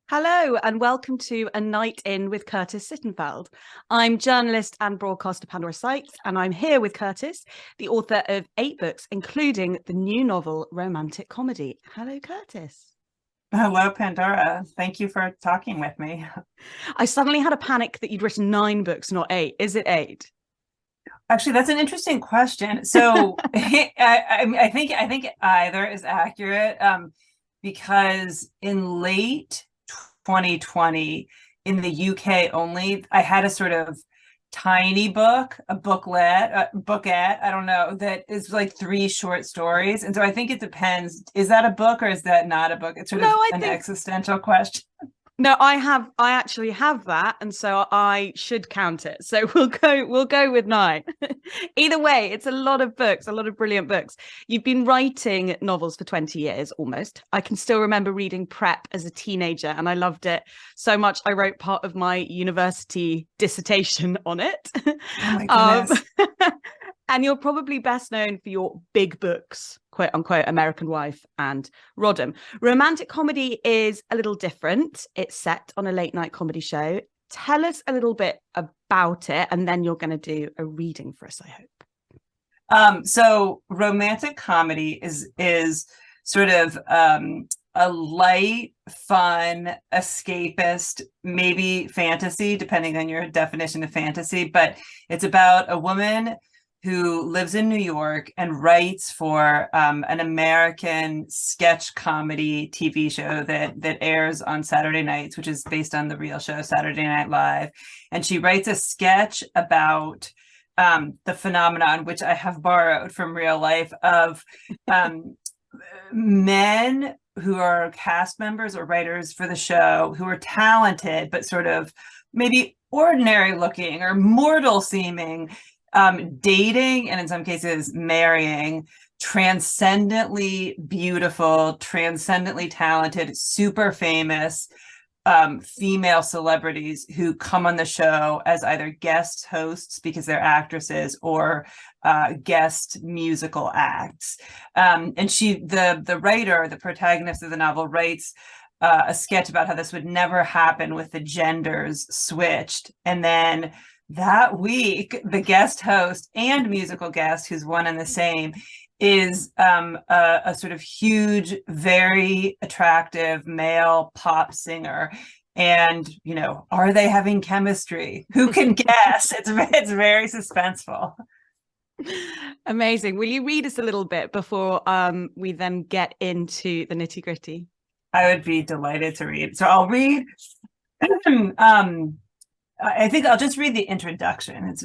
Hello and welcome to A Night In with Curtis Sittenfeld. I'm journalist and broadcaster Pandora Sykes, and I'm here with Curtis, the author of 8 books, including the new novel Romantic Comedy. Hello, Curtis. Hello, Pandora. Thank you for talking with me. I suddenly had a panic that you'd written 9 books, not 8. Is it 8? Actually, that's an interesting question. So I think either is accurate, because in late 2020, in the UK only, I had a sort of tiny book, a bookette, I don't know, that is like 3 short stories. And so I think it depends. Is that a book or is that not a book? It's sort No, of I an think existential question. no, I actually have that, and so I should count it. So we'll go with 9. Either way, it's a lot of books, a lot of brilliant books. You've been writing novels for 20 years almost. I can still remember reading Prep as a teenager, and I loved it so much I wrote part of my university dissertation on it. Oh my um, goodness. and you're probably best known for your big books, quote unquote, American Wife and Rodham. Romantic Comedy is a little different. It's set on a late night comedy show. Tell us a little bit about it, and then you're going to do a reading for us, I hope. So romantic comedy is sort of a light, fun, escapist, maybe fantasy, depending on your definition of fantasy, but it's about a woman who lives in New York and writes for an American sketch comedy TV show that airs on Saturday nights, which is based on the real show Saturday Night Live. And she writes a sketch about the phenomenon, which I have borrowed from real life, of men who are cast members or writers for the show who are talented, but sort of maybe ordinary looking or mortal seeming, dating and in some cases marrying transcendently beautiful, transcendently talented, super famous female celebrities who come on the show as either guest hosts because they're actresses or guest musical acts. And the writer, the protagonist of the novel, writes a sketch about how this would never happen with the genders switched. And then that week, the guest host and musical guest, who's one and the same, is a sort of huge, very attractive male pop singer. And, are they having chemistry? Who can guess? It's very suspenseful. Amazing. Will you read us a little bit before we then get into the nitty gritty? I would be delighted to read. So I'll read. I think I'll just read the introduction. It's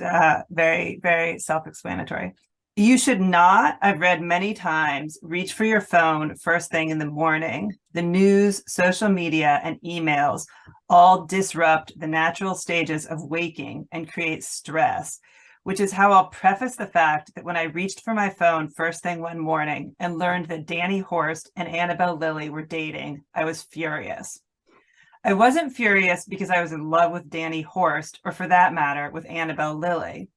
very, very self-explanatory. You should not, I've read many times, reach for your phone first thing in the morning. The news, social media, and emails all disrupt the natural stages of waking and create stress, which is how I'll preface the fact that when I reached for my phone first thing one morning and learned that Danny Horst and Annabelle Lilly were dating, I was furious. I wasn't furious because I was in love with Danny Horst, or for that matter, with Annabelle Lilly.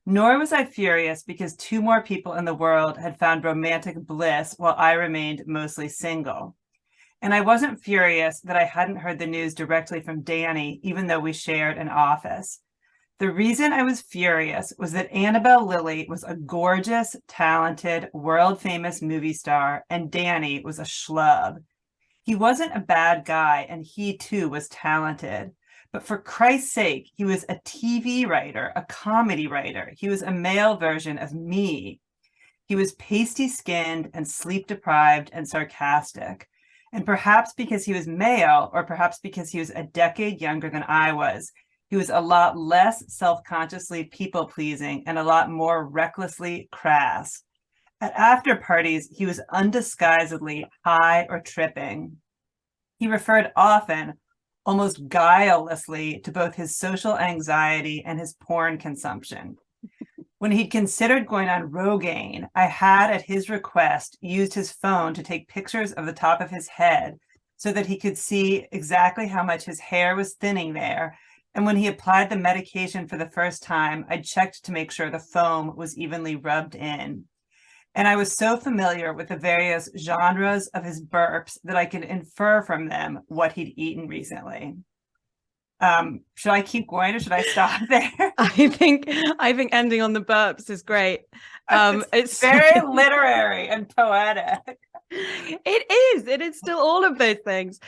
Nor was I furious because 2 more people in the world had found romantic bliss while I remained mostly single. And I wasn't furious that I hadn't heard the news directly from Danny, even though we shared an office. The reason I was furious was that Annabelle Lilly was a gorgeous, talented, world-famous movie star, and Danny was a schlub. He wasn't a bad guy, and he too was talented. But for Christ's sake, he was a TV writer, a comedy writer. He was a male version of me. He was pasty-skinned and sleep-deprived and sarcastic. And perhaps because he was male, or perhaps because he was a decade younger than I was, he was a lot less self-consciously people-pleasing and a lot more recklessly crass. At after parties, he was undisguisedly high or tripping. He referred often, almost guilelessly, to both his social anxiety and his porn consumption. When he'd considered going on Rogaine, I had, at his request, used his phone to take pictures of the top of his head so that he could see exactly how much his hair was thinning there. And when he applied the medication for the first time, I checked to make sure the foam was evenly rubbed in. And I was so familiar with the various genres of his burps that I could infer from them what he'd eaten recently. Should I keep going or should I stop there? I think ending on the burps is great. It's very literary and poetic. It is still all of those things.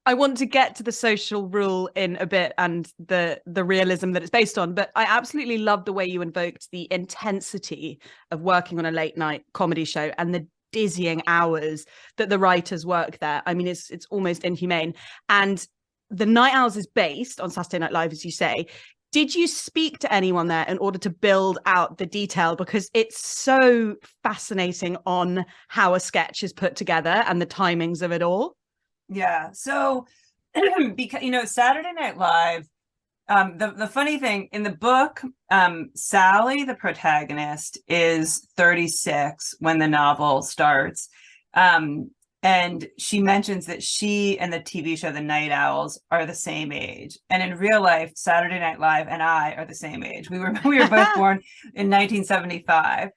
I want to get to the social rule in a bit and the realism that it's based on, but I absolutely love the way you invoked the intensity of working on a late night comedy show and the dizzying hours that the writers work there. I mean, it's almost inhumane. And the Night Owls is based on Saturday Night Live, as you say. Did you speak to anyone there in order to build out the detail? Because it's so fascinating on how a sketch is put together and the timings of it all. Yeah. So, because, Saturday Night Live, the funny thing in the book, Sally, the protagonist, is 36 when the novel starts. And she mentions that she and the TV show The Night Owls are the same age. And in real life, Saturday Night Live and I are the same age. We were both born in 1975.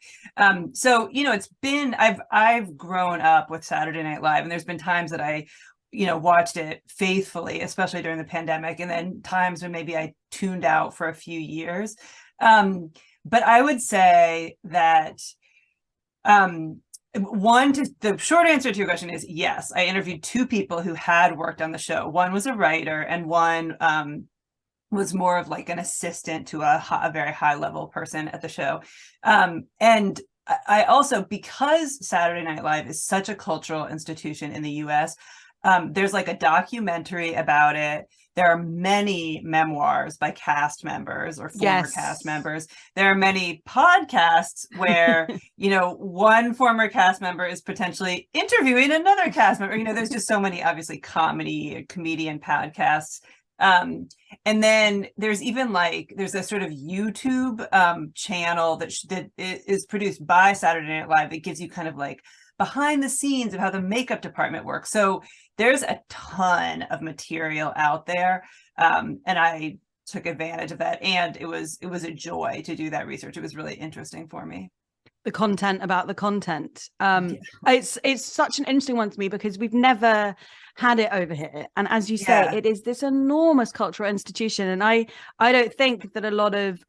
So, it's been, I've grown up with Saturday Night Live, and there's been times that I watched it faithfully, especially during the pandemic, and then times when maybe I tuned out for a few years. But I would say that the short answer to your question is yes. I interviewed two people who had worked on the show. One was a writer, and one was more of like an assistant to a very high level person at the show. And I also, because Saturday Night Live is such a cultural institution in the US, there's like a documentary about it. There are many memoirs by cast members or former cast members. There are many podcasts where, one former cast member is potentially interviewing another cast member. There's just so many, obviously, comedian podcasts. And then there's even there's a sort of YouTube channel that is produced by Saturday Night Live that gives you kind of like behind the scenes of how the makeup department works. So there's a ton of material out there. And I took advantage of that. And it was a joy to do that research. It was really interesting for me. The content about the content. It's such an interesting one to me because we've never had it over here. And as you say, it is this enormous cultural institution. And I don't think that a lot of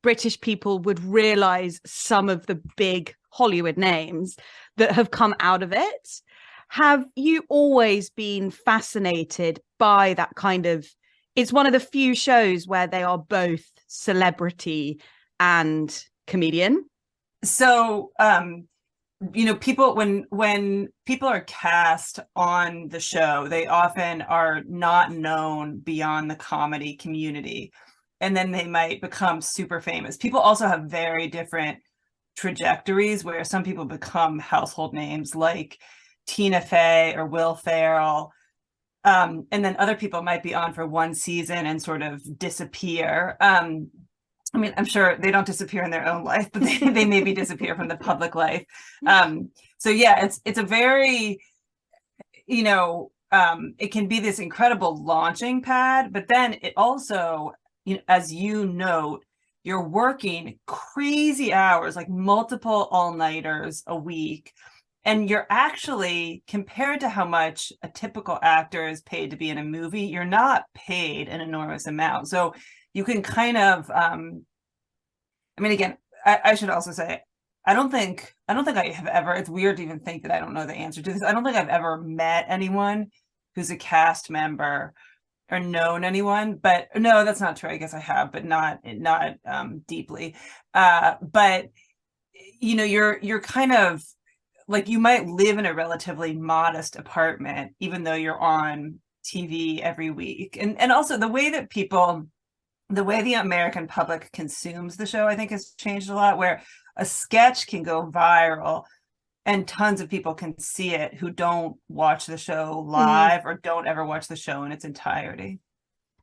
British people would realize some of the big Hollywood names that have come out of it. Have you always been fascinated by that kind of, it's one of the few shows where they are both celebrity and comedian? So, people, when people are cast on the show, they often are not known beyond the comedy community, and then they might become super famous. People also have very different trajectories where some people become household names like Tina Fey or Will Ferrell. And then other people might be on for one season and sort of disappear. I mean, I'm sure they don't disappear in their own life, but they maybe disappear from the public life. So yeah, it's a very, it can be this incredible launching pad, but then it also, as you note, you're working crazy hours, like multiple all-nighters a week. And you're actually, compared to how much a typical actor is paid to be in a movie, you're not paid an enormous amount. So you can kind of, again, I should also say, I don't think I have ever, it's weird to even think that I don't know the answer to this. I don't think I've ever met anyone who's a cast member or known anyone, but no, that's not true. I guess I have, but not deeply. But you're kind of like, you might live in a relatively modest apartment, even though you're on TV every week. And also the way the American public consumes the show, I think, has changed a lot, where a sketch can go viral and tons of people can see it who don't watch the show live or don't ever watch the show in its entirety.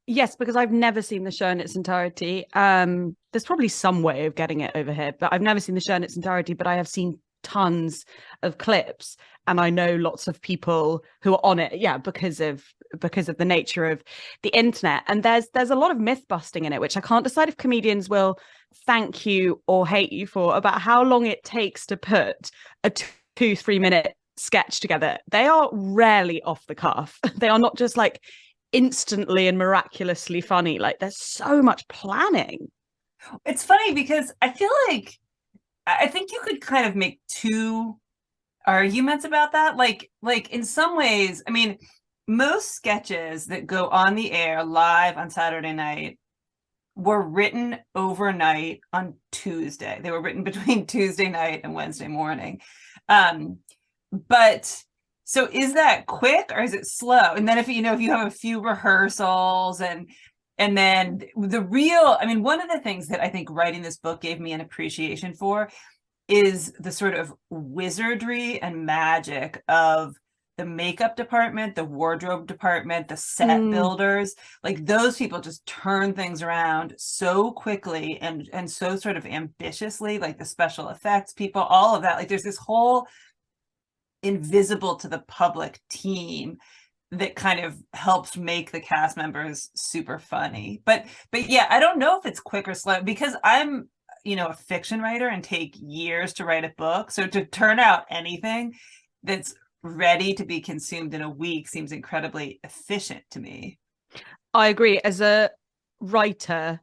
Yes, because I've never seen the show in its entirety. There's probably some way of getting it over here, but I've never seen the show in its entirety, but I have seen tons of clips, and I know lots of people who are on it, because of the nature of the internet. And there's a lot of myth busting in it, which I can't decide if comedians will thank you or hate you for, about how long it takes to put a 2-3 minute sketch together. They are rarely off the cuff. They are not just like instantly and miraculously funny. Like, there's so much planning. It's funny because I feel like I think you could kind of make two arguments about that. Like in some ways, I mean, most sketches that go on the air live on Saturday night were written overnight on Tuesday. They were written between Tuesday night and Wednesday morning. But so is that quick or is it slow? And then if you have a few rehearsals and then the real, I mean, one of the things that I think writing this book gave me an appreciation for is the sort of wizardry and magic of the makeup department, the wardrobe department, the set builders. Like, those people just turn things around so quickly and so sort of ambitiously, like the special effects people, all of that. Like, there's this whole invisible to the public team that kind of helps make the cast members super funny. But yeah, I don't know if it's quick or slow, because I'm, a fiction writer and take years to write a book. So to turn out anything that's ready to be consumed in a week seems incredibly efficient to me. I agree. As a writer,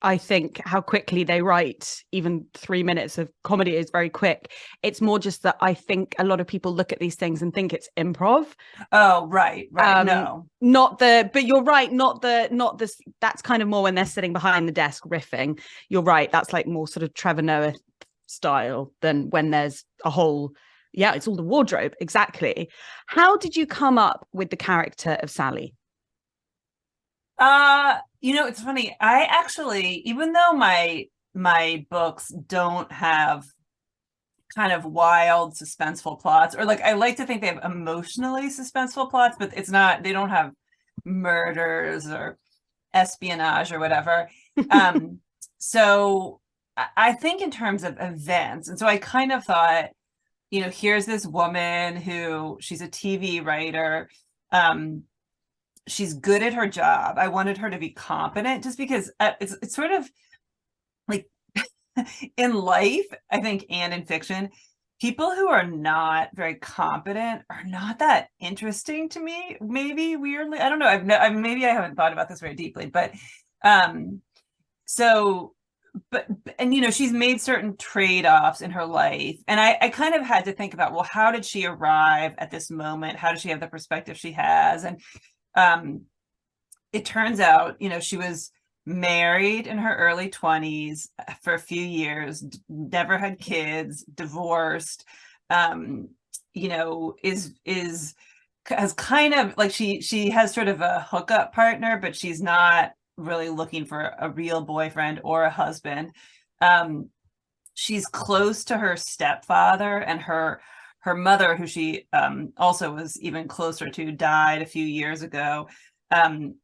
I think how quickly they write, even 3 minutes of comedy is very quick. It's more just that I think a lot of people look at these things and think it's improv. Oh, right. No. But you're right. Not this. That's kind of more when they're sitting behind the desk riffing. You're right. That's like more sort of Trevor Noah style than when there's a whole, it's all the wardrobe. Exactly. How did you come up with the character of Sally? It's funny. I actually, even though my books don't have kind of wild, suspenseful plots, or like I like to think they have emotionally suspenseful plots, but they don't have murders or espionage or whatever. So I think in terms of events. And so I kind of thought, here's this woman who, she's a TV writer. She's good at her job. I wanted her to be competent, just because it's sort of like in life, I think, and in fiction, people who are not very competent are not that interesting to me. Maybe weirdly, I don't know. Maybe I haven't thought about this very deeply, but she's made certain trade-offs in her life, and I kind of had to think about, well, how did she arrive at this moment? How does she have the perspective she has? And it turns out, she was married in her early 20s for a few years, never had kids, divorced, has kind of like, she has sort of a hookup partner, but she's not really looking for a real boyfriend or a husband. She's close to her stepfather, and her mother, who she also was even closer to, died a few years ago,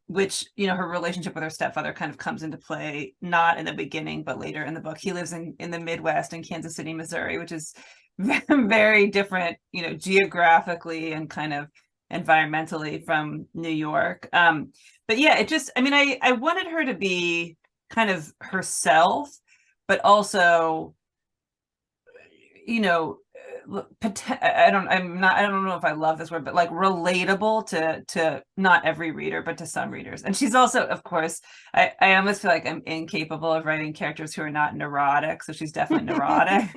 which, her relationship with her stepfather kind of comes into play, not in the beginning, but later in the book. He lives in the Midwest, in Kansas City, Missouri, which is very different, geographically and kind of environmentally from New York. But yeah, it just, I wanted her to be kind of herself, but also, I don't know if I love this word, but like relatable to not every reader, but to some readers. And she's also, of course, I almost feel like I'm incapable of writing characters who are not neurotic. So she's definitely neurotic.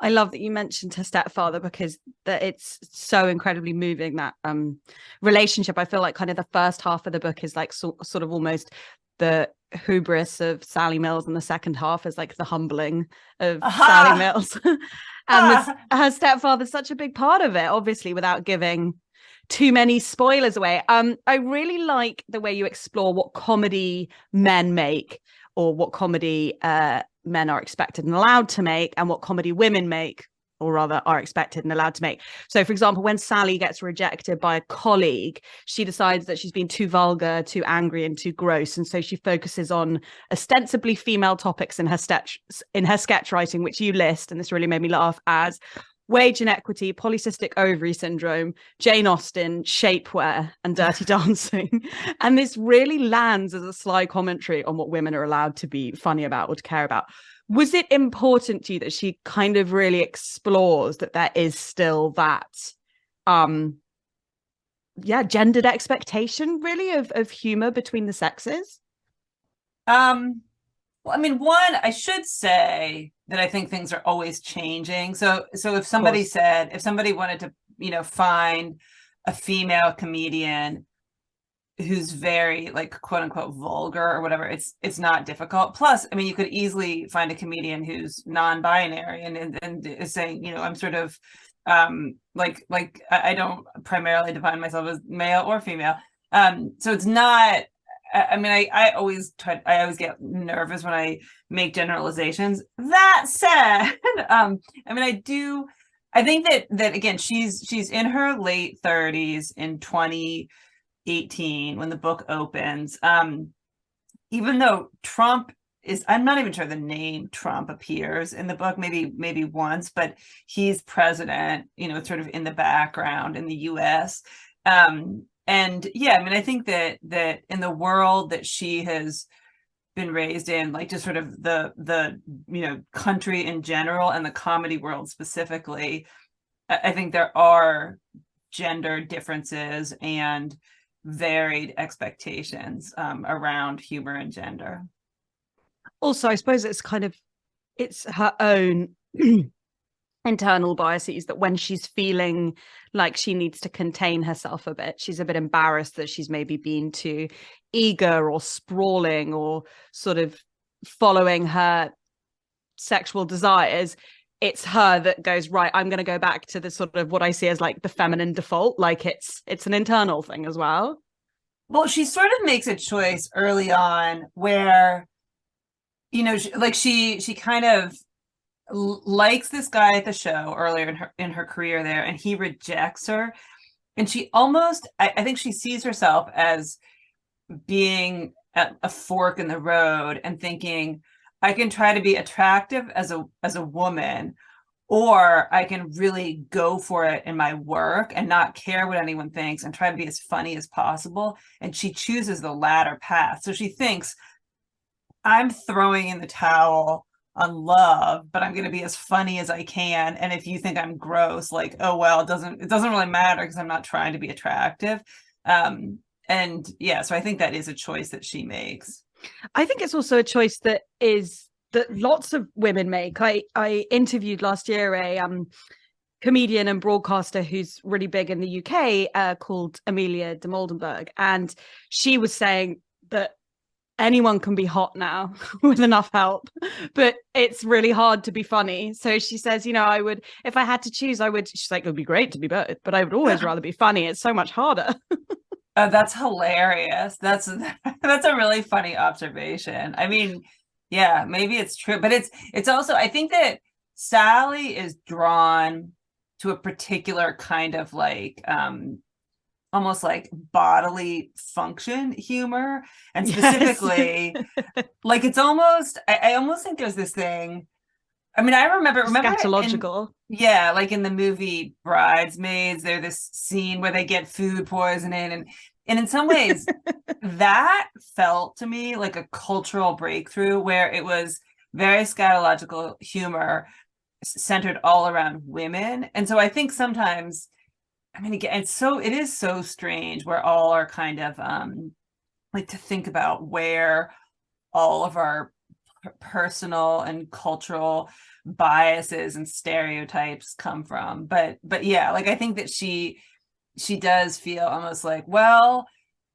I love that you mentioned her stepfather, because it's so incredibly moving, that relationship. I feel like kind of the first half of the book is like sort of almost the hubris of Sally Milz, and the second half is like the humbling of Sally Milz. And her stepfather's such a big part of it, obviously, without giving too many spoilers away. I really like the way you explore what comedy men make, or what comedy men are expected and allowed to make, and what comedy women make, or rather are expected and allowed to make. So, for example, when Sally gets rejected by a colleague, she decides that she's been too vulgar, too angry, and too gross, and so she focuses on ostensibly female topics in her sketch writing, which you list, and this really made me laugh, as wage inequity, polycystic ovary syndrome, Jane Austen, shapewear, and dirty dancing. And this really lands as a sly commentary on what women are allowed to be funny about or to care about. Was it important to you that she kind of really explores that there is still that gendered expectation really of humor between the sexes? Well, I mean, one, I should say that I think things are always changing. So if somebody wanted to, find a female comedian who's very like quote unquote vulgar or whatever, it's not difficult. Plus, I mean, you could easily find a comedian who's non-binary and is saying, I'm sort of like I don't primarily define myself as male or female. So it's not, I mean, I always get nervous when I make generalizations. That said, I mean, I think that again, she's in her late 30s in 2018 when the book opens. Even though Trump is, I'm not even sure the name Trump appears in the book, maybe once, but he's president, it's sort of in the background in the US. And yeah, I mean, I think that in the world that she has been raised in, like just sort of the country in general and the comedy world specifically, I think there are gender differences and varied expectations around humor and gender. Also, I suppose it's her own internal biases that when she's feeling like she needs to contain herself a bit, she's a bit embarrassed that she's maybe been too eager or sprawling or sort of following her sexual desires. It's her that goes, right, I'm going to go back to the sort of what I see as like the feminine default. Like it's an internal thing as well. Well, she sort of makes a choice early on where, she kind of likes this guy at the show earlier in her career there, and he rejects her, and she almost, I think she sees herself as being at a fork in the road and thinking, I can try to be attractive as a woman, or I can really go for it in my work and not care what anyone thinks and try to be as funny as possible. And she chooses the latter path. So she thinks, I'm throwing in the towel on love, but I'm going to be as funny as I can. And if you think I'm gross, like, oh, well, it doesn't really matter because I'm not trying to be attractive. And yeah, so I think that is a choice that she makes. I think it's also a choice that lots of women make. I interviewed last year a comedian and broadcaster who's really big in the UK called Amelia de Moldenberg. And she was saying that anyone can be hot now with enough help, but it's really hard to be funny. So she says, I would, if I had to choose, she's like, it would be great to be both, but I would always rather be funny. It's so much harder. That's hilarious. That's a really funny observation. I mean, yeah, maybe it's true, but it's also, I think that Sally is drawn to a particular kind of like, almost like bodily function humor, and specifically like it's almost, I almost think there's this thing. I mean, I remember scatological. Like in the movie Bridesmaids, there's this scene where they get food poisoning, and in some ways that felt to me like a cultural breakthrough where it was very scatological humor centered all around women. And so I think sometimes, I mean, again, it is so strange where all are kind of like to think about where all of our personal and cultural biases and stereotypes come from. But yeah, like I think that she does feel almost like, well,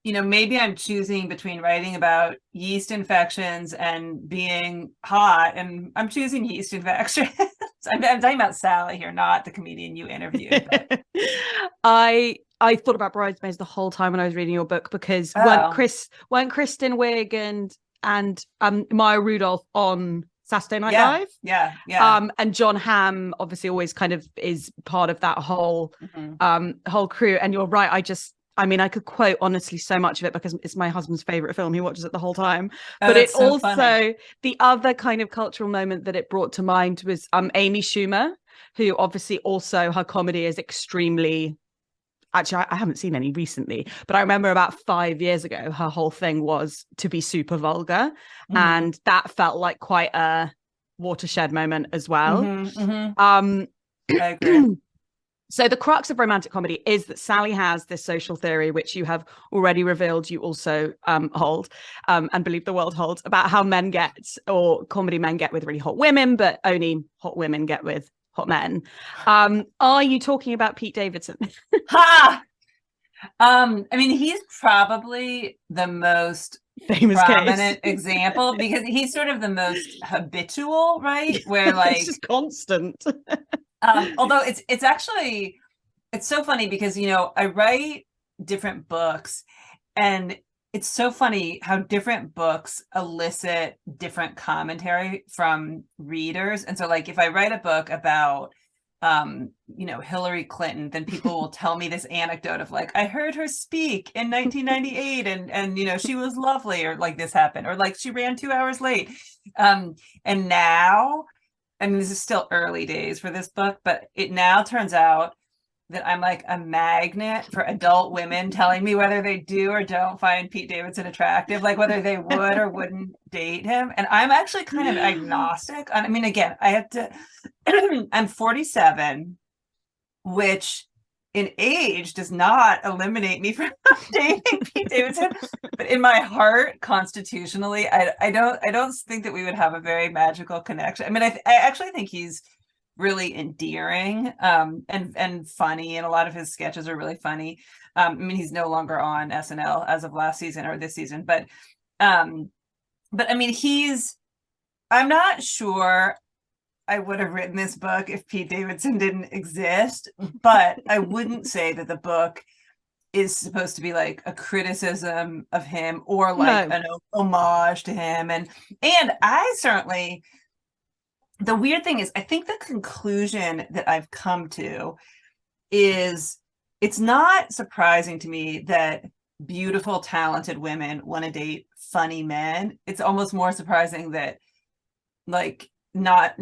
maybe I'm choosing between writing about yeast infections and being hot, and I'm choosing yeast infections. I'm talking about Sally here, not the comedian you interviewed. But... I thought about Bridesmaids the whole time when I was reading your book, because weren't Kristen Wiig and Maya Rudolph on Saturday Night Yeah, Live. yeah. And John Hamm obviously always kind of is part of that whole whole crew. And you're right. I mean, I could quote honestly so much of it because it's my husband's favorite film. He watches it the whole time. Oh, But it that's so also, funny. the other kind of cultural moment that it brought to mind was Amy Schumer, who obviously also her comedy is extremely, actually, I haven't seen any recently, but I remember about 5 years ago, her whole thing was to be super vulgar. And that felt like quite a watershed moment as well. I agree. So the crux of romantic comedy is that Sally has this social theory, which you have already revealed you also hold and believe the world holds, about how men get, or comedy men get with really hot women, but only hot women get with hot men. Are you talking about Pete Davidson? Ha! I mean, he's probably the most famous prominent case. example because he's sort of the most habitual, right? Where like it's just constant. Although it's actually, it's so funny because, you know, I write different books, and it's so funny how different books elicit different commentary from readers. And so like if I write a book about you know, Hillary Clinton, then people will tell me this anecdote of like, I heard her speak in 1998 and you know, she was lovely, or like this happened, or like she ran 2 hours late. And now, I mean, this is still early days for this book, but it now turns out that I'm like a magnet for adult women telling me whether they do or don't find Pete Davidson attractive, like whether they would or wouldn't date him. And I'm actually kind of agnostic. I mean, again, I have to, I'm 47, which in age does not eliminate me from dating Pete Davidson, but in my heart, constitutionally, I don't think that we would have a very magical connection. I mean, I actually think he's really endearing and funny, and a lot of his sketches are really funny. I mean, he's no longer on SNL as of last season or this season, but I mean, I'm not sure I would have written this book if Pete Davidson didn't exist, but I wouldn't say that the book is supposed to be like a criticism of him or like an homage to him. And I certainly, the weird thing is, I think the conclusion that I've come to is it's not surprising to me that beautiful, talented women want to date funny men. It's almost more surprising that like not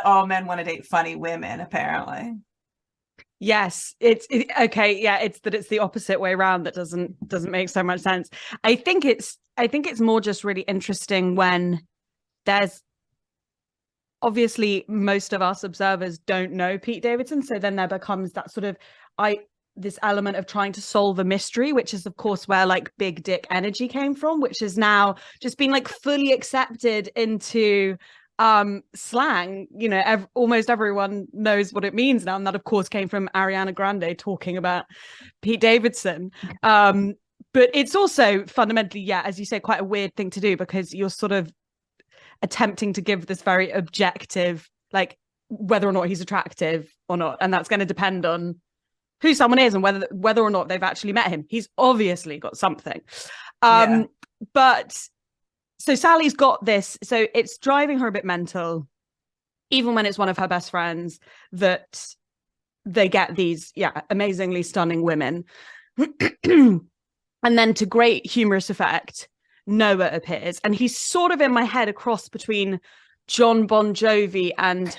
all men want to date funny women, apparently. Yes, okay. Yeah, it's the opposite way around that doesn't make so much sense. I think it's more just really interesting when there's obviously most of us observers don't know Pete Davidson, so then there becomes that sort of this element of trying to solve a mystery, which is of course where like big dick energy came from, which is now just been like fully accepted into slang. You know, almost everyone knows what it means now, and that of course came from Ariana Grande talking about Pete Davidson. But it's also fundamentally, yeah, as you say, quite a weird thing to do, because you're sort of attempting to give this very objective, like whether or not he's attractive or not, and that's going to depend on who someone is and whether or not they've actually met him. He's obviously got something. But so Sally's got this, so it's driving her a bit mental, even when it's one of her best friends, that they get these amazingly stunning women. And then to great humorous effect, Noah appears, and he's sort of in my head a cross between John Bon Jovi and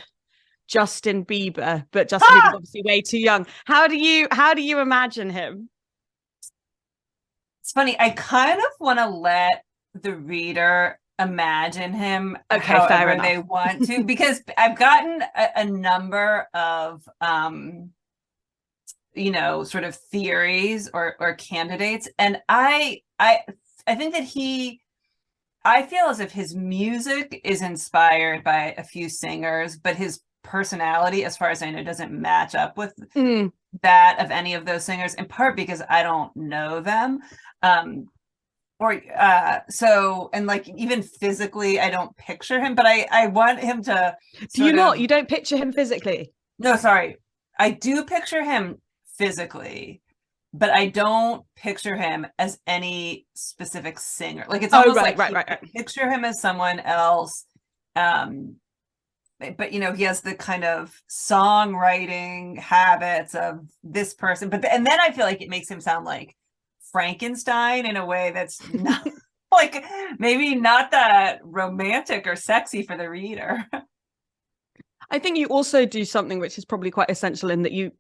Justin Bieber, but Justin Bieber's obviously way too young. How do you imagine him? It's funny, I kind of want to let the reader imagine him however they want to, because I've gotten a number of you know, sort of theories or candidates, and I think that I feel as if his music is inspired by a few singers, but his personality, as far as I know, doesn't match up with that of any of those singers, in part because I don't know them. So, and like even physically, I don't picture him, but I want him to. You don't picture him physically? No, sorry. I do picture him physically, but I don't picture him as any specific singer. Like it's almost right. Picture him as someone else, But he has the kind of songwriting habits of this person. And then I feel like it makes him sound like Frankenstein in a way that's not like maybe not that romantic or sexy for the reader. I think you also do something which is probably quite essential in that you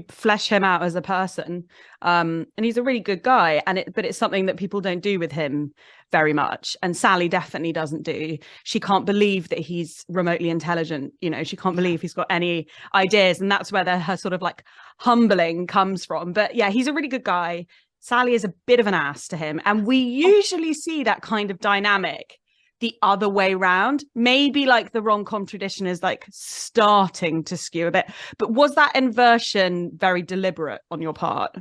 flesh him out as a person, and he's a really good guy, but it's something that people don't do with him very much, and Sally definitely doesn't do. She can't believe that he's remotely intelligent, she can't believe he's got any ideas, and that's where her sort of like humbling comes from. But yeah, he's a really good guy. Sally is a bit of an ass to him, and we usually see that kind of dynamic the other way round. Maybe like the rom-com tradition is like starting to skew a bit, but was that inversion very deliberate on your part?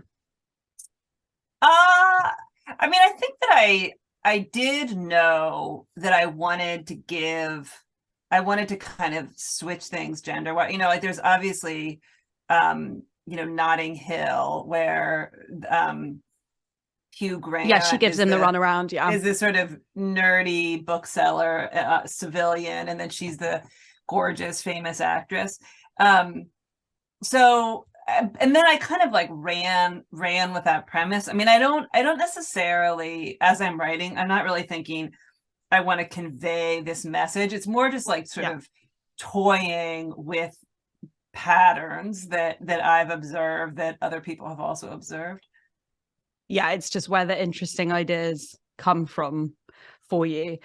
I mean, I think that I did know that I wanted to kind of switch things gender wise. Like there's obviously Notting Hill, where Hugh Grant. Yeah, she gives him the runaround. Yeah, is this sort of nerdy bookseller civilian, and then she's the gorgeous, famous actress. So, and then I kind of like ran with that premise. I mean, I don't necessarily, as I'm writing, I'm not really thinking I want to convey this message. It's more just like sort of toying with patterns that I've observed that other people have also observed. Yeah, it's just where the interesting ideas come from for you.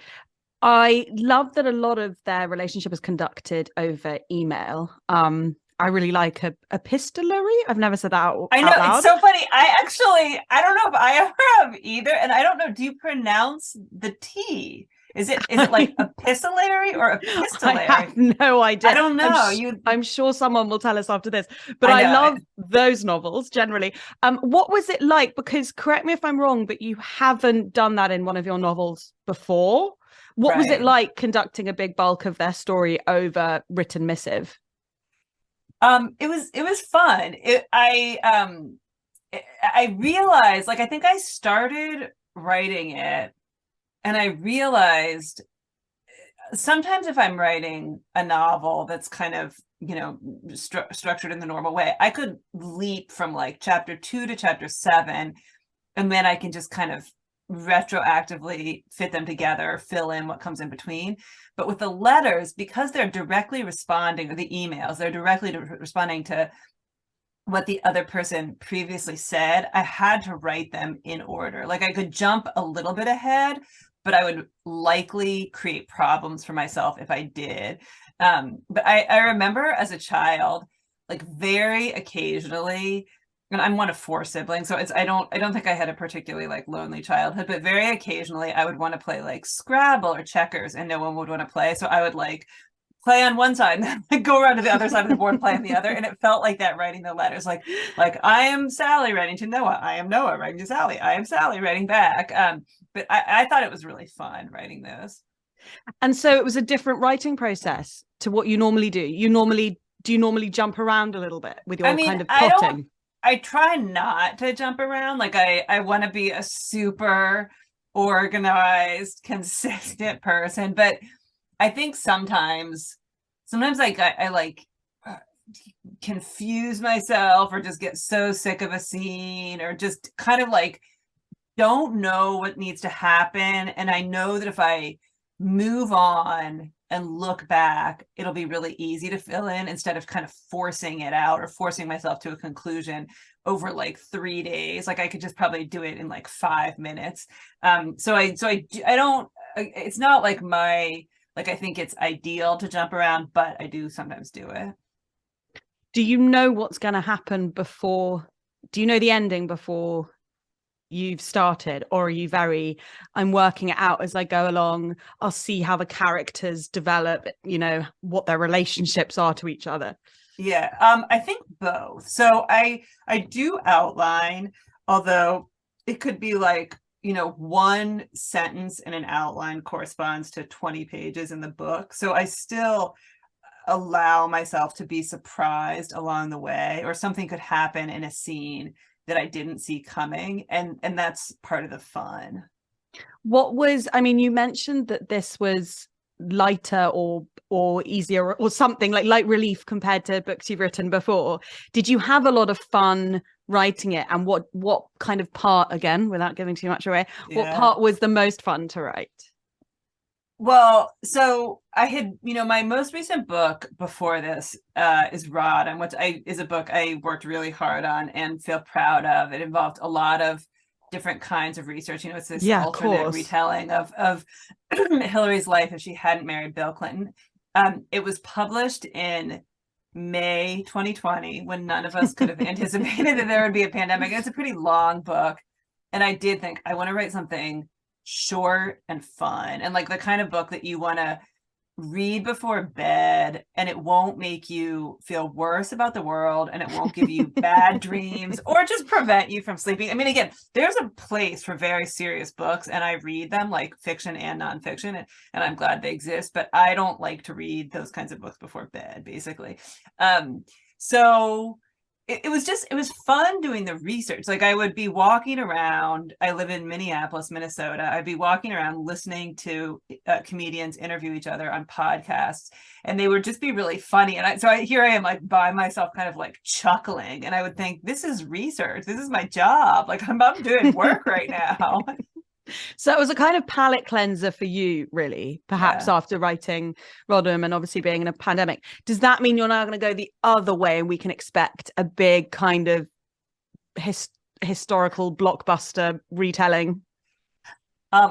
I love that a lot of their relationship is conducted over email. I really like epistolary. I've never said that out I know, loud. it's so funny. I don't know if I ever have either. And I don't know, do you pronounce the T? Is it like epistolary or epistolary? I have no idea. I don't know. I'm sure someone will tell us after this. But I love those novels generally. What was it like? Because correct me if I'm wrong, but you haven't done that in one of your novels before. What was it like conducting a big bulk of their story over written missive? It was fun. I realized, like, I think I started writing it, and I realized sometimes if I'm writing a novel that's kind of, structured in the normal way, I could leap from like chapter 2 to chapter 7, and then I can just kind of retroactively fit them together, fill in what comes in between. But with the letters, because they're directly responding, or the emails, they're directly responding to what the other person previously said, I had to write them in order. Like I could jump a little bit ahead, but I would likely create problems for myself if I did. But I remember as a child, like very occasionally, and I'm one of 4 siblings, so I don't think I had a particularly like lonely childhood, but very occasionally I would want to play like Scrabble or checkers, and no one would want to play. So I would like play on one side and then go around to the other side of the board and play on the other. And it felt like that, writing the letters, like I am Sally writing to Noah. I am Noah writing to Sally. I am Sally writing back. But I thought it was really fun writing those. And so it was a different writing process to what you normally do. Do you normally jump around a little bit with your kind of plotting? I try not to jump around. Like I want to be a super organized, consistent person, but I think sometimes like I like confuse myself, or just get so sick of a scene, or just kind of like don't know what needs to happen. And I know that if I move on and look back, it'll be really easy to fill in, instead of kind of forcing it out or forcing myself to a conclusion over like 3 days. Like I could just probably do it in like 5 minutes. So I don't, it's not like I think it's ideal to jump around, but I do sometimes do it. Do you know what's going to happen before? Do you know the ending before you've started, or are you I'm working it out as I go along? I'll see how the characters develop, what their relationships are to each other. Yeah, I think both. So I do outline, although it could be like, one sentence in an outline corresponds to 20 pages in the book. So I still allow myself to be surprised along the way, or something could happen in a scene that I didn't see coming. And that's part of the fun. You mentioned that this was lighter or easier or something like light relief compared to books you've written before. Did you have a lot of fun writing it? And what kind of part, again, without giving too much away, what part was the most fun to write? Well, so I had, my most recent book before this is Rod, and is a book I worked really hard on and feel proud of. It involved a lot of different kinds of research. It's this alternate retelling of Hillary's life if she hadn't married Bill Clinton. It was published in May 2020 when none of us could have anticipated that there would be a pandemic. It's a pretty long book. And I did think I want to write something short and fun and like the kind of book that you want to read before bed and it won't make you feel worse about the world and it won't give you bad dreams or just prevent you from sleeping. I mean, again, there's a place for very serious books and I read them, like fiction and nonfiction, and I'm glad they exist, but I don't like to read those kinds of books before bed, basically. So it was fun doing the research. Like I would be walking around, I live in Minneapolis, Minnesota. I'd be walking around listening to comedians interview each other on podcasts and they would just be really funny. And here I am like by myself kind of like chuckling. And I would think, this is research. This is my job. Like I'm doing work right now. So it was a kind of palate cleanser for you, really, perhaps after writing Rodham and obviously being in a pandemic. Does that mean you're now going to go the other way and we can expect a big kind of historical blockbuster retelling?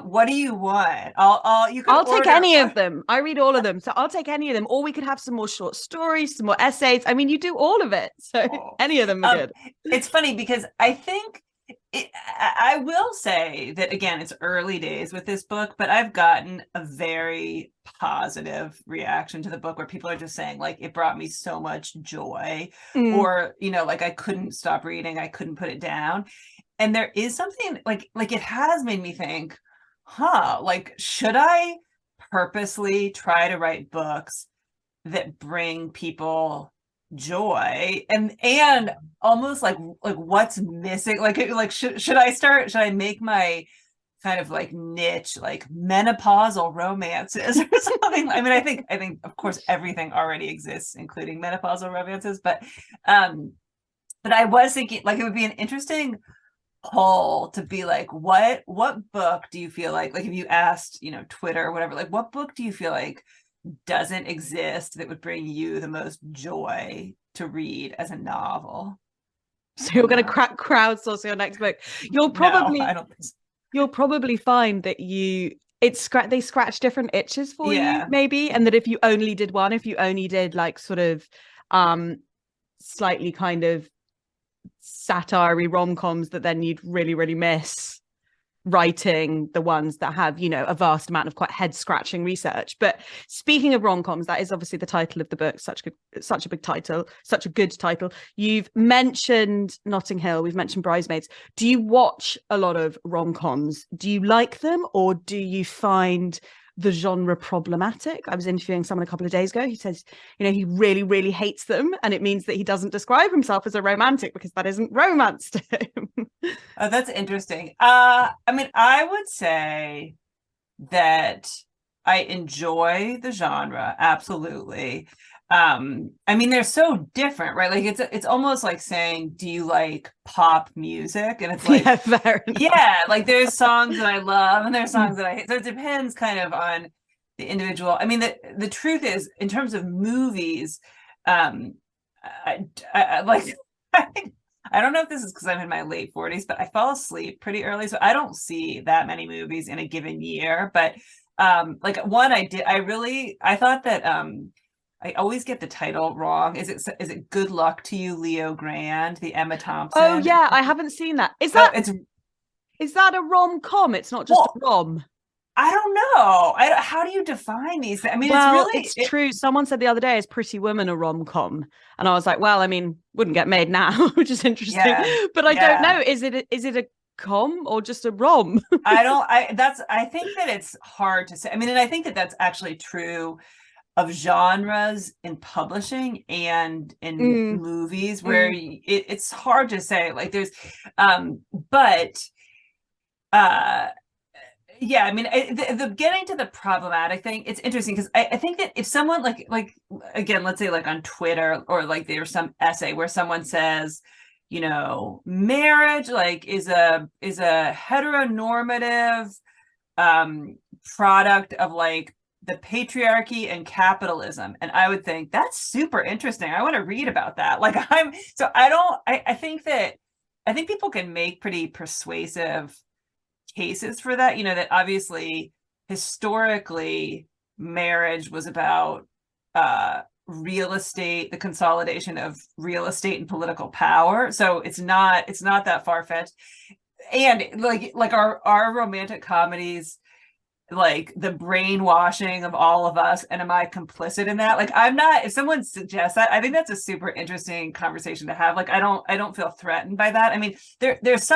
What do you want? I'll take any of them. I read all of them. So I'll take any of them. Or we could have some more short stories, some more essays. I mean, you do all of it. So any of them are good. It's funny because I think I will say that, again, it's early days with this book, but I've gotten a very positive reaction to the book where people are just saying, like, it brought me so much joy or, like I couldn't stop reading. I couldn't put it down. And there is something like it has made me think, like, should I purposely try to write books that bring people joy and almost like what's missing, like should I make my kind of like niche like menopausal romances or something? I mean, I think of course everything already exists, including menopausal romances, but I was thinking like it would be an interesting poll to be like, what book do you feel like if you asked Twitter or whatever, like what book do you feel like doesn't exist that would bring you the most joy to read as a novel? So you're going to crowdsource your next book. You'll probably I don't think so. You'll probably find that they scratch different itches for you, maybe, and that if you only did one, if you only did like sort of slightly kind of satire-y rom-coms, that then you'd really, really miss writing the ones that have a vast amount of quite head-scratching research. But speaking of rom-coms, that is obviously the title of the book. Such a big title, such a good title. You've mentioned Notting Hill, we've mentioned Bridesmaids. Do you watch a lot of rom-coms? Do you like them, or do you find the genre problematic? I was interviewing someone a couple of days ago. He says, he really, really hates them, and it means that he doesn't describe himself as a romantic because that isn't romance to him. Oh, that's interesting. I mean, I would say that I enjoy the genre, absolutely. I mean, they're so different, right? Like it's almost like saying, do you like pop music? And it's like, fair enough. Like there's songs that I love and there's songs that I hate. So it depends kind of on the individual. I mean, the truth is, in terms of movies, I like, I don't know if this is because I'm in my late 40s, but I fall asleep pretty early. So I don't see that many movies in a given year. But like one I thought that I always get the title wrong. Is it Good Luck to You, Leo Grand, the Emma Thompson? Oh yeah, I haven't seen that. Is that a rom-com? It's not just a rom. I don't know. How do you define these? I mean, it's true. Someone said the other day, is Pretty Woman a rom-com? And I was like, well, I mean, wouldn't get made now, which is interesting. Yeah, but I don't know. Is it a com or just a rom? I think that it's hard to say. I mean, and I think that that's actually true of genres in publishing and in movies where it's hard to say, like there's but Yeah, I mean, the getting to the problematic thing, it's interesting because I think that if someone like again, let's say like on Twitter, or like there's some essay where someone says, you know, marriage like is a heteronormative product of like the patriarchy and capitalism, and I would think that's super interesting. I want to read about that. Like I think that I think people can make pretty persuasive cases for that, you know, that obviously historically marriage was about real estate, the consolidation of real estate and political power. So it's not that far-fetched. And like our romantic comedies, like the brainwashing of all of us, and am I complicit in that? Like I'm not. If someone suggests that, I think that's a super interesting conversation to have. Like I don't feel threatened by that. I mean, there's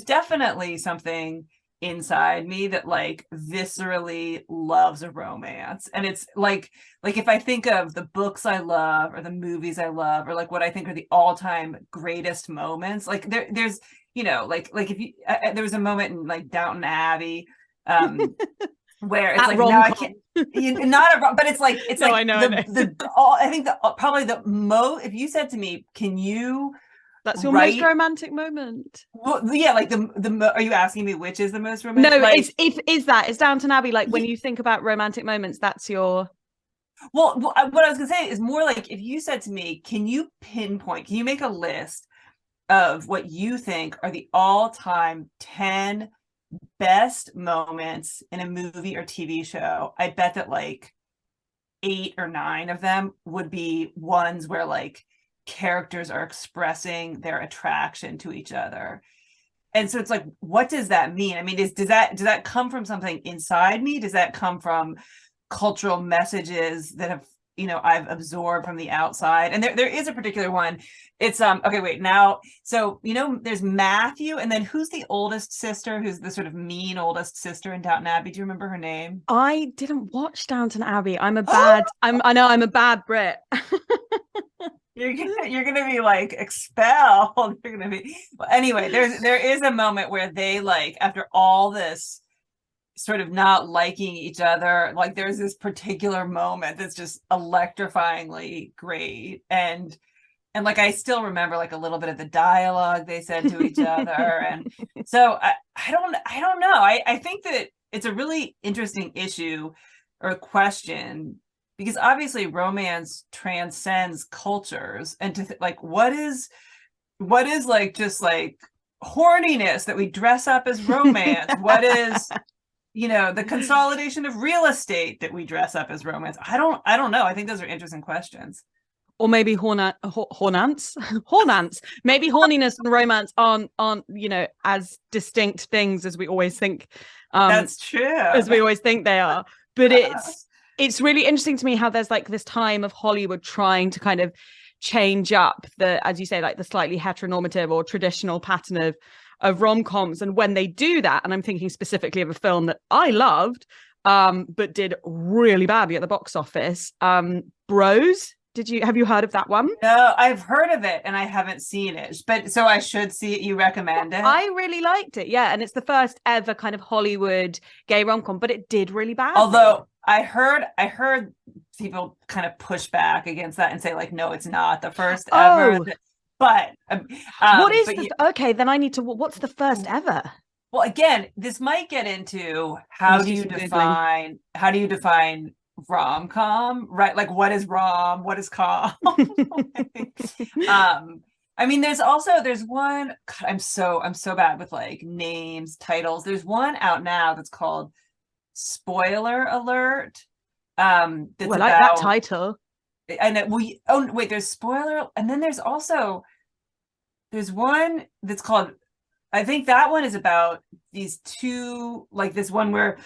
definitely something inside me that like viscerally loves a romance. And it's like if I think of the books I love or the movies I love, or like what I think are the all-time greatest moments, like there's, you know, like if you there was a moment in like Downton Abbey where it's like now I can't not a but it's like no, like I know. I think probably the most, if you said to me, can you that's your most romantic moment? Well, yeah, like are you asking me which is the most romantic? No, like, it's Downton Abbey. Like when you think about romantic moments, that's your. Well, what I was gonna say is more like if you said to me, can you make a list of what you think are the all-time 10 best moments in a movie or TV show? I bet that like 8 or 9 of them would be ones where like characters are expressing their attraction to each other. And so it's like, what does that mean? I mean, does that come from something inside me? Does that come from cultural messages that have, you know, I've absorbed from the outside? And there is a particular one. It's okay, wait, now, so you know, there's Matthew, and then who's the oldest sister, who's the sort of mean oldest sister in Downton Abbey? Do you remember her name? I didn't watch Downton Abbey. I know I'm a bad Brit. You're gonna be like expelled. You're gonna be, well, anyway, there is a moment where they, like, after all this sort of not liking each other, like there's this particular moment that's just electrifyingly great. And like I still remember like a little bit of the dialogue they said to each other. And so I don't know. I think that it's a really interesting issue or question, because obviously romance transcends cultures, and to like what is like just like horniness that we dress up as romance? What is, you know, the consolidation of real estate that we dress up as romance? I don't know. I think those are interesting questions. Or maybe hornance. Maybe horniness and romance aren't you know, as distinct things as we always think. That's true. As we always think they are. But it's really interesting to me how there's like this time of Hollywood trying to kind of change up the, as you say, like the slightly heteronormative or traditional pattern of rom-coms. And when they do that, and I'm thinking specifically of a film that I loved, but did really badly at the box office, Bros. Have you heard of that one? No, I've heard of it and I haven't seen it, but so I should see it. You recommend it? I really liked it. Yeah. And it's the first ever kind of Hollywood gay rom-com, but it did really bad. Although I heard people kind of push back against that and say like, no, it's not the first ever. But what is okay, then I need to, what's the first ever? Well, again, this might get into how do you define rom-com, right? Like what is rom, what is com? I mean, there's one, God, I'm so bad with like names, titles. There's one out now that's called Spoiler Alert. That's well, like that title. And there's Spoiler, and then there's one that's called, I think that one is about these two, like this one where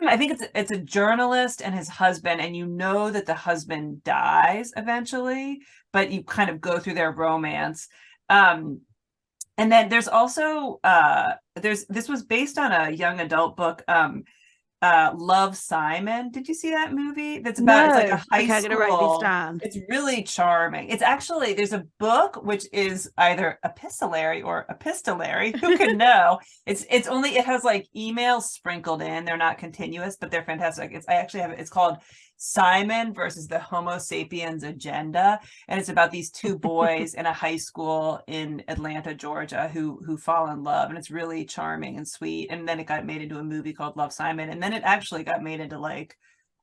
I think it's a journalist and his husband, and you know that the husband dies eventually, but you kind of go through their romance. And then there's also this was based on a young adult book Love, Simon. Did you see that movie? That's about, it's like No. a high Okay, I'm gonna write these school. down. It's really charming. It's actually, there's a book which is either epistolary or epistolary. Who can know? It's only, it has like emails sprinkled in. They're not continuous, but they're fantastic. I actually have it. It's called Simon versus the Homo sapiens Agenda, and it's about these two boys in a high school in Atlanta, Georgia, who fall in love, and it's really charming and sweet. And then it got made into a movie called Love, Simon, and then it actually got made into like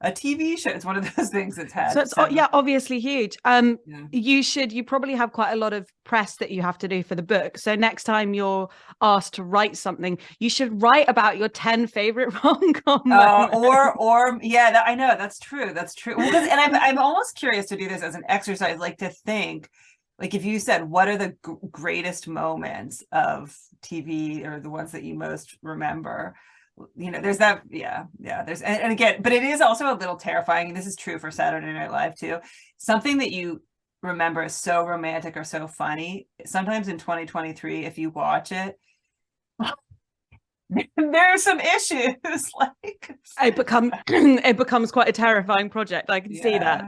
a TV show. It's one of those things that's had. So it's yeah, obviously huge. Yeah. You probably have quite a lot of press that you have to do for the book. So next time you're asked to write something, you should write about your 10 favorite rom-com or yeah, I know that's true. That's true. Well, and I'm almost curious to do this as an exercise, like to think, like if you said, what are the greatest moments of TV or the ones that you most remember? You know, there's that, there's, and again, but it is also a little terrifying, and this is true for Saturday Night Live too. Something that you remember is so romantic or so funny, sometimes in 2023, if you watch it, there are some issues. Like it becomes quite a terrifying project. I can see that.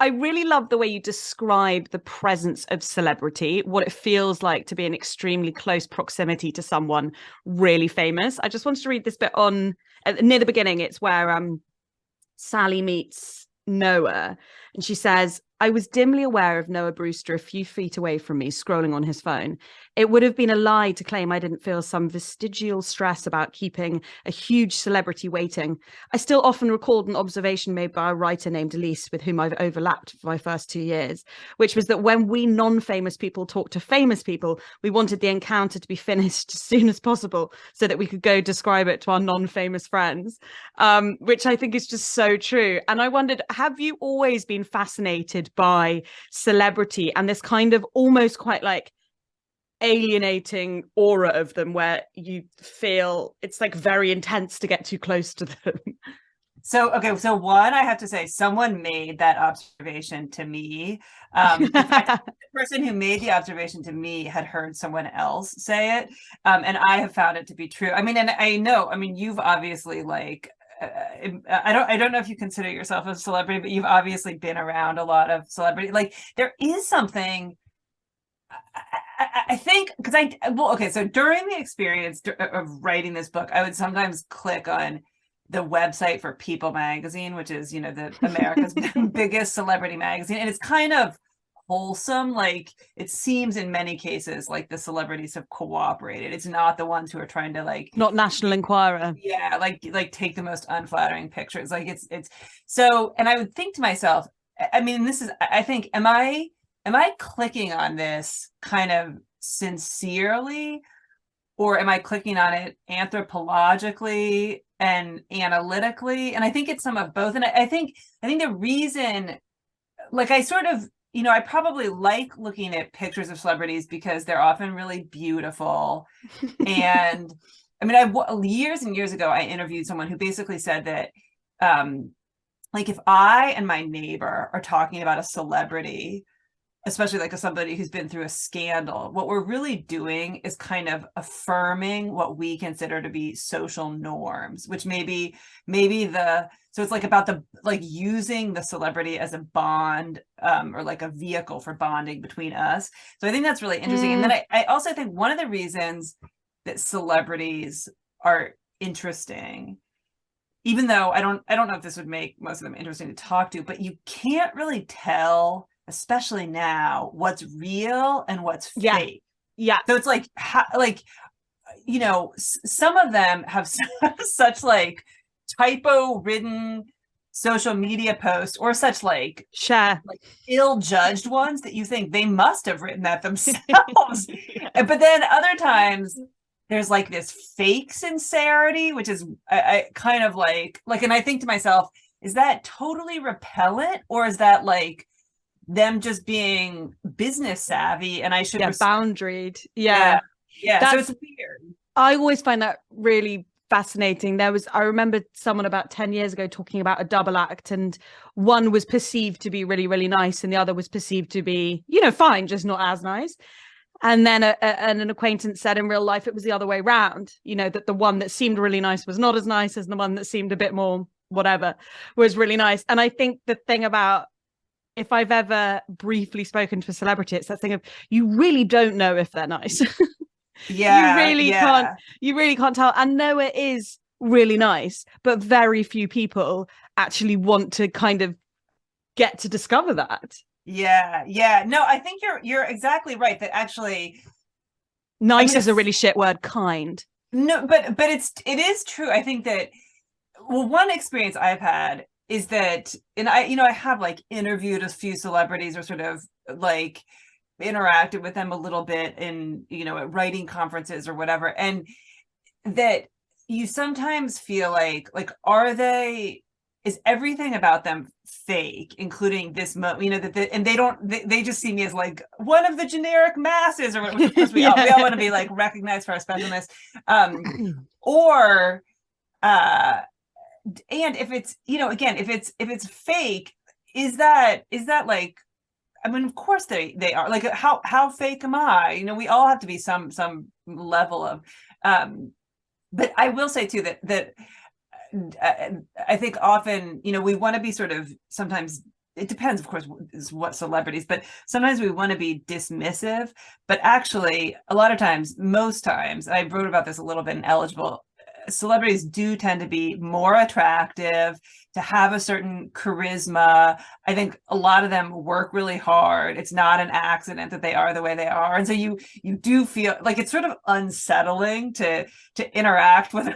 I really love the way you describe the presence of celebrity, what it feels like to be in extremely close proximity to someone really famous. I just wanted to read this bit on near the beginning. It's where Sally meets Noah, and she says, I was dimly aware of Noah Brewster a few feet away from me, scrolling on his phone. It would have been a lie to claim I didn't feel some vestigial stress about keeping a huge celebrity waiting. I still often recalled an observation made by a writer named Elise, with whom I've overlapped for my first 2 years, which was that when we non-famous people talk to famous people, we wanted the encounter to be finished as soon as possible so that we could go describe it to our non-famous friends, which I think is just so true. And I wondered, have you always been fascinated by celebrity and this kind of almost quite like alienating aura of them, where you feel it's like very intense to get too close to them? So one, I have to say, someone made that observation to me. In fact, the person who made the observation to me had heard someone else say it, and I have found it to be true. I mean, and I know, I mean, you've obviously like, I don't know if you consider yourself a celebrity, but you've obviously been around a lot of celebrity. Like there is something, I think, because so during the experience of writing this book, I would sometimes click on the website for People magazine, which is, you know, the America's biggest celebrity magazine, and it's kind of wholesome. Like it seems in many cases like the celebrities have cooperated. It's not the ones who are trying to like, not National Enquirer, like take the most unflattering pictures. Like it's so, and I would think to myself, I mean, this is, I think, am I clicking on this kind of sincerely, or am I clicking on it anthropologically and analytically? And I think it's some of both. And I think the reason, like, I sort of, you know, I probably like looking at pictures of celebrities because they're often really beautiful. And I mean, years and years ago, I interviewed someone who basically said that, like, if I and my neighbor are talking about a celebrity, especially like somebody who's been through a scandal, what we're really doing is kind of affirming what we consider to be social norms, which maybe so it's like about the, like, using the celebrity as a bond, or like a vehicle for bonding between us. So I think that's really interesting. And then I also think one of the reasons that celebrities are interesting, even though I don't know if this would make most of them interesting to talk to, but you can't really tell, especially now, what's real and what's fake. Yeah. So it's like, you know, some of them have such like typo-ridden social media posts, or such like ill-judged ones that you think they must have written that themselves. But then other times there's like this fake sincerity, which is I kind of like, and I think to myself, is that totally repellent, or is that like them just being business savvy, and I should boundaried. So it's weird. I always find that really fascinating. I remember someone about 10 years ago talking about a double act, and one was perceived to be really, really nice, and the other was perceived to be, you know, fine, just not as nice. And then an acquaintance said in real life it was the other way round, you know, that the one that seemed really nice was not as nice as the one that seemed a bit more whatever was really nice. And I think the thing about, if I've ever briefly spoken to a celebrity, it's that thing of, you really don't know if they're nice. Yeah, yeah. You really can't tell. And Noah is really nice, but very few people actually want to kind of get to discover that. Yeah, yeah. No, I think you're exactly right that actually Nice is a really shit word, kind. No, but it is true. I think that, well, one experience I've had is that, and I have like interviewed a few celebrities or sort of like interacted with them a little bit in, at writing conferences or whatever. And that you sometimes feel like, is everything about them fake, including this and they just see me as like one of the generic masses, or which of course we all want to be like recognized for our specialness, or and if it's, again, if it's fake, is that like, I mean, of course they are, like, how fake am I? We all have to be some level of, but I will say too that I think often, we want to be sort of, sometimes it depends, of course, what celebrities, but sometimes we want to be dismissive, but actually a lot of times, most times, I wrote about this a little bit in Eligible, celebrities do tend to be more attractive, to have a certain charisma. I think a lot of them work really hard. It's not an accident that they are the way they are. And so you do feel like it's sort of unsettling to interact with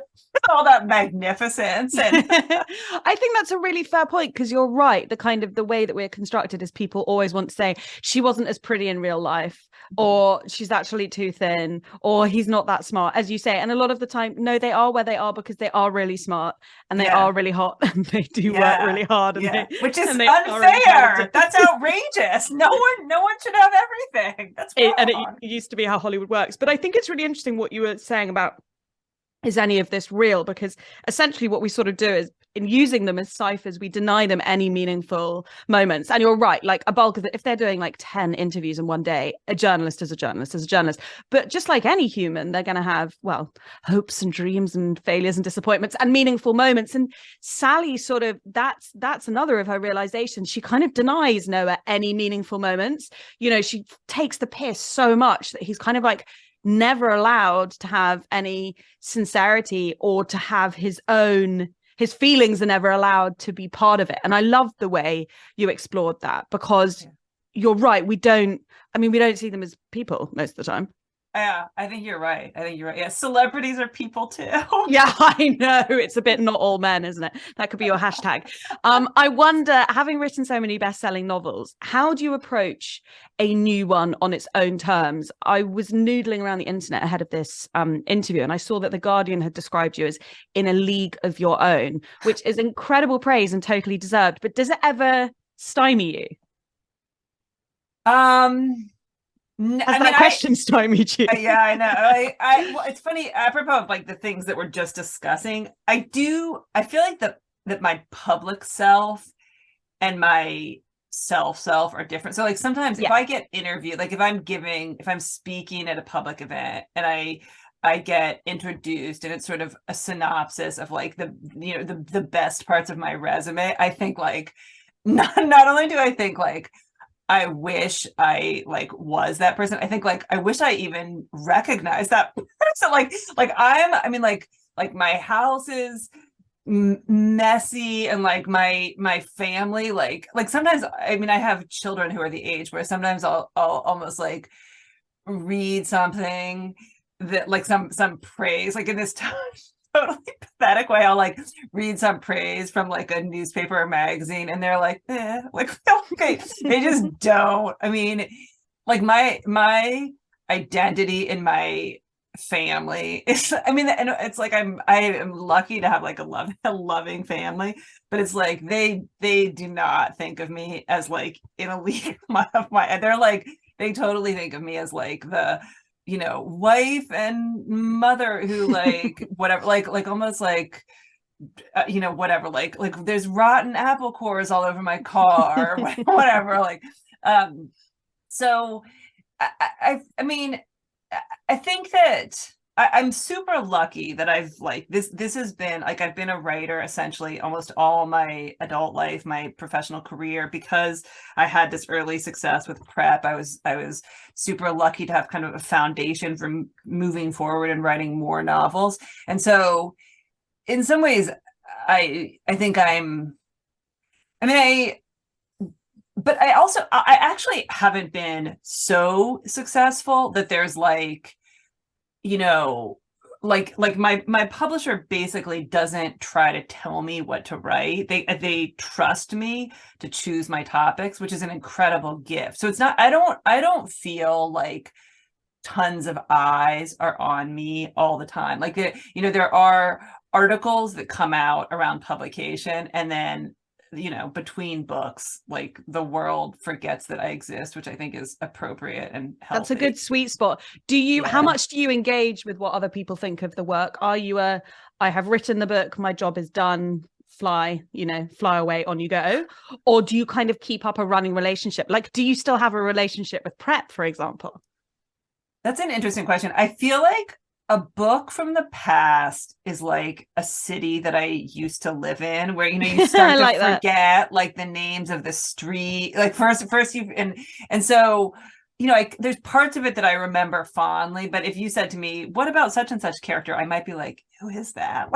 all that magnificence. And I think that's a really fair point, because you're right. The way that we're constructed is people always want to say she wasn't as pretty in real life, or she's actually too thin, or he's not that smart, as you say. And a lot of the time, no, they are where they are because they are really smart and they are really hot and they do work really hard. And which is unfair. Really, that's outrageous. No one should have everything. That's wrong. And it used to be how Hollywood works. But I think it's really interesting what you were saying about, is any of this real? Because essentially what we sort of do is, in using them as ciphers, we deny them any meaningful moments. And you're right, like a bulk of it, if they're doing like 10 interviews in one day, a journalist is a journalist is a journalist. But just like any human, they're going to have, well, hopes and dreams and failures and disappointments and meaningful moments. And Sally sort of, that's another of her realizations. She kind of denies Noah any meaningful moments. She takes the piss so much that he's kind of like never allowed to have any sincerity, or to have his feelings are never allowed to be part of it. And I love the way you explored that, because you're right, we don't see them as people most of the time. Yeah, I think you're right. Yeah, celebrities are people too. Yeah, I know. It's a bit not all men, isn't it? That could be your hashtag. I wonder, having written so many best-selling novels, how do you approach a new one on its own terms? I was noodling around the internet ahead of this interview, and I saw that The Guardian had described you as in a league of your own, which is incredible praise and totally deserved. But does it ever stymie you? That question stymied you? Yeah, I know. Well, it's funny, apropos of like the things that we're just discussing, I feel like that my public self and my self are different. So like sometimes if I get interviewed, like if I'm speaking at a public event and I get introduced and it's sort of a synopsis of like the best parts of my resume, I think like, not only do I think like, I wish I like was that person, I think like I wish I even recognized that person. Like my house is messy, and like my family, like sometimes, I have children who are the age where sometimes I'll almost like read something that like some praise, like in this time totally pathetic way, I'll like read some praise from like a newspaper or magazine, and they're like, like, okay, they just don't. Like my identity in my family is, and it's like I am lucky to have like a loving family, but it's like they do not think of me as like in a league of my, they're like, they totally think of me as like the wife and mother who like whatever, like almost like whatever, like there's rotten apple cores all over my car, whatever, like so I mean, I think that I'm super lucky that I've like this has been like I've been a writer essentially almost all my adult life, my professional career, because I had this early success with prep. I was super lucky to have kind of a foundation for moving forward and writing more novels. And so in some ways I think I mean but I actually haven't been so successful that there's like, you know, like my publisher basically doesn't try to tell me what to write. They trust me to choose my topics, which is an incredible gift. So it's not, I don't feel like tons of eyes are on me all the time. Like there are articles that come out around publication, and then between books, like the world forgets that I exist, which I think is appropriate and healthy. That's a good sweet spot. How much do you engage with what other people think of the work? Are you I have written the book, my job is done, fly away, on you go? Or do you kind of keep up a running relationship? Like, do you still have a relationship with prep, for example? That's an interesting question. I feel like a book from the past is like a city that I used to live in, where you start to forget like the names of the street. Like first you and so there's parts of it that I remember fondly. But if you said to me, "What about such and such character?" I might be like, "Who is that?"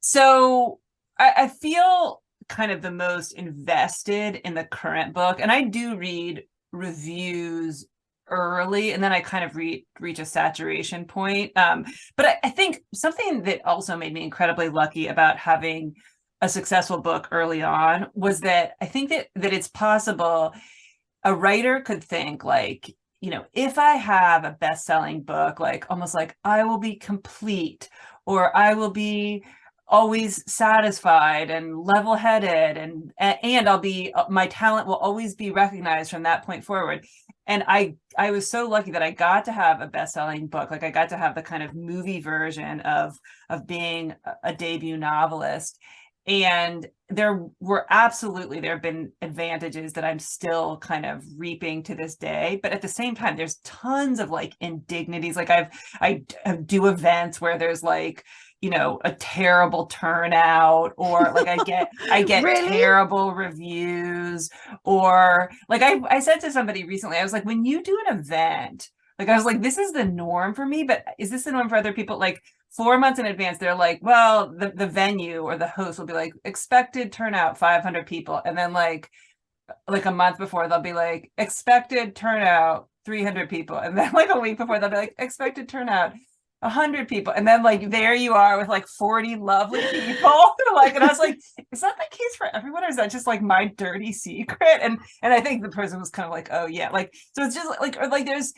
So I feel kind of the most invested in the current book, and I do read reviews early, and then I kind of reach a saturation point. But I think something that also made me incredibly lucky about having a successful book early on was that I think that it's possible a writer could think like, if I have a best-selling book, like almost like I will be complete, or I will be always satisfied and level-headed, and I'll be, my talent will always be recognized from that point forward. And I was so lucky that I got to have a best-selling book. Like I got to have the kind of movie version of being a debut novelist. And there have been advantages that I'm still kind of reaping to this day. But at the same time, there's tons of like indignities. Like I do events where there's like, a terrible turnout, or like I get Really? terrible reviews, or like I said to somebody recently, I was like, when you do an event, like I was like, this is the norm for me, but is this the norm for other people? Like 4 months in advance, they're like, well, the venue or the host will be like, expected turnout 500 people, and then like a month before they'll be like, expected turnout 300 people, and then like a week before they'll be like, expected turnout 100 people, and then like there you are with like 40 lovely people. Like, and I was like, is that the case for everyone, or is that just like my dirty secret? And I think the person was kind of like, oh yeah, like, so it's just like, or like there's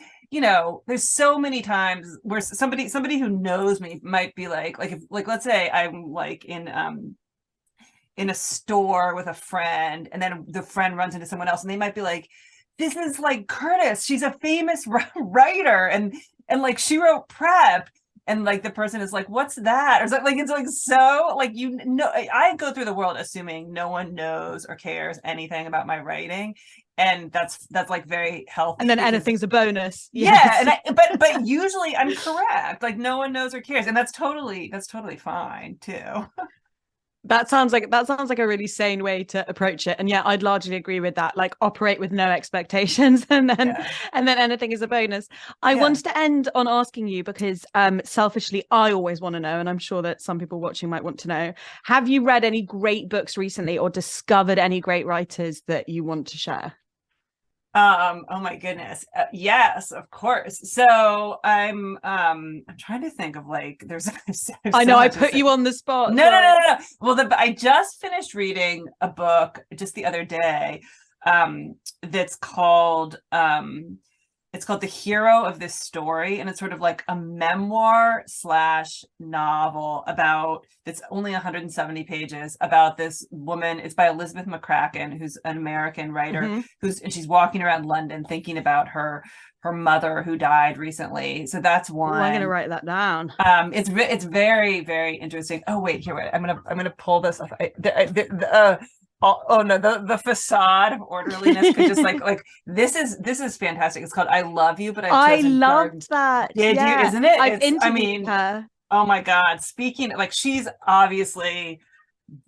so many times where somebody who knows me might be like if like let's say I'm like in a store with a friend, and then the friend runs into someone else, and they might be like, this is like Curtis, she's a famous writer, and like she wrote Prep, and like the person is like, what's that? Or like it's like, so like, I go through the world assuming no one knows or cares anything about my writing, and that's like very healthy. And then anything's a bonus. Yeah, and but usually I'm correct. Like no one knows or cares, and that's totally fine too. That sounds like a really sane way to approach it. And yeah, I'd largely agree with that. Like operate with no expectations, and then anything is a bonus. I want to end on asking you, because selfishly, I always want to know, and I'm sure that some people watching might want to know, have you read any great books recently, or discovered any great writers that you want to share? Oh my goodness. Yes, of course. So I'm trying to think of like, there's I know I put you on the spot. No. Well, I just finished reading a book just the other day, that's called The Hero of This Story, and it's sort of like a memoir / novel about, it's only 170 pages, about this woman. It's by Elizabeth McCracken, who's an American writer, and she's walking around London thinking about her mother who died recently. So that's one. I'm gonna write that down. It's very, very interesting. Oh wait, here, wait. I'm gonna pull this up. Oh no, the facade of orderliness could just like this is fantastic. It's called I Love You, but I've I chosen dark. loved that. Did you? Yeah. Isn't it? I've It's, I interviewed mean, her. oh my God. Speaking, like, she's obviously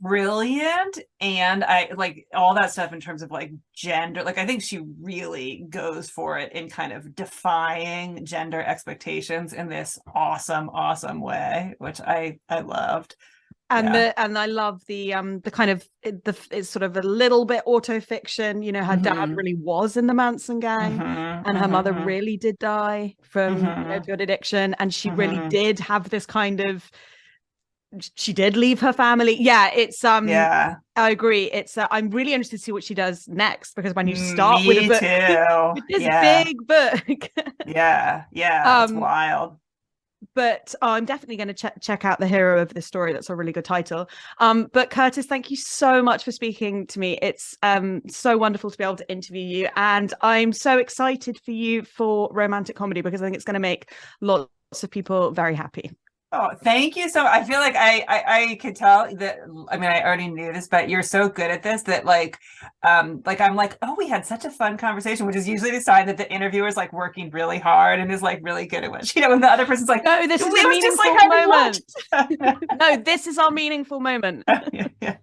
brilliant, and I like all that stuff in terms of like gender. Like, I think she really goes for it in kind of defying gender expectations in this awesome way, which I loved. And Yeah. I love the kind of it's sort of a little bit auto fiction. You know, her dad really was in the Manson gang, and her mother really did die from opioid addiction, and she really did have this kind of, she did leave her family. Yeah, it's Yeah. I agree. It's I'm really interested to see what she does next, because when you start Me with a book, too. with this Yeah. big book, Yeah, it's wild. but I'm definitely going to check out The Hero of This Story. That's a really good title. But Curtis, thank you so much for speaking to me. It's so wonderful to be able to interview you, and I'm so excited for you for romantic comedy, because I think it's going to make lots of people very happy. Oh, thank you. So I feel like I could tell that, I mean, I already knew this, but you're so good at this that like I'm like, oh, we had such a fun conversation, which is usually the sign that the interviewer is like working really hard and is like really good at what, you know, when the other person's like, no, this is a meaningful moment. No, this is our meaningful moment. No, yeah.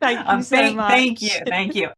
Thank you so much. Thank you.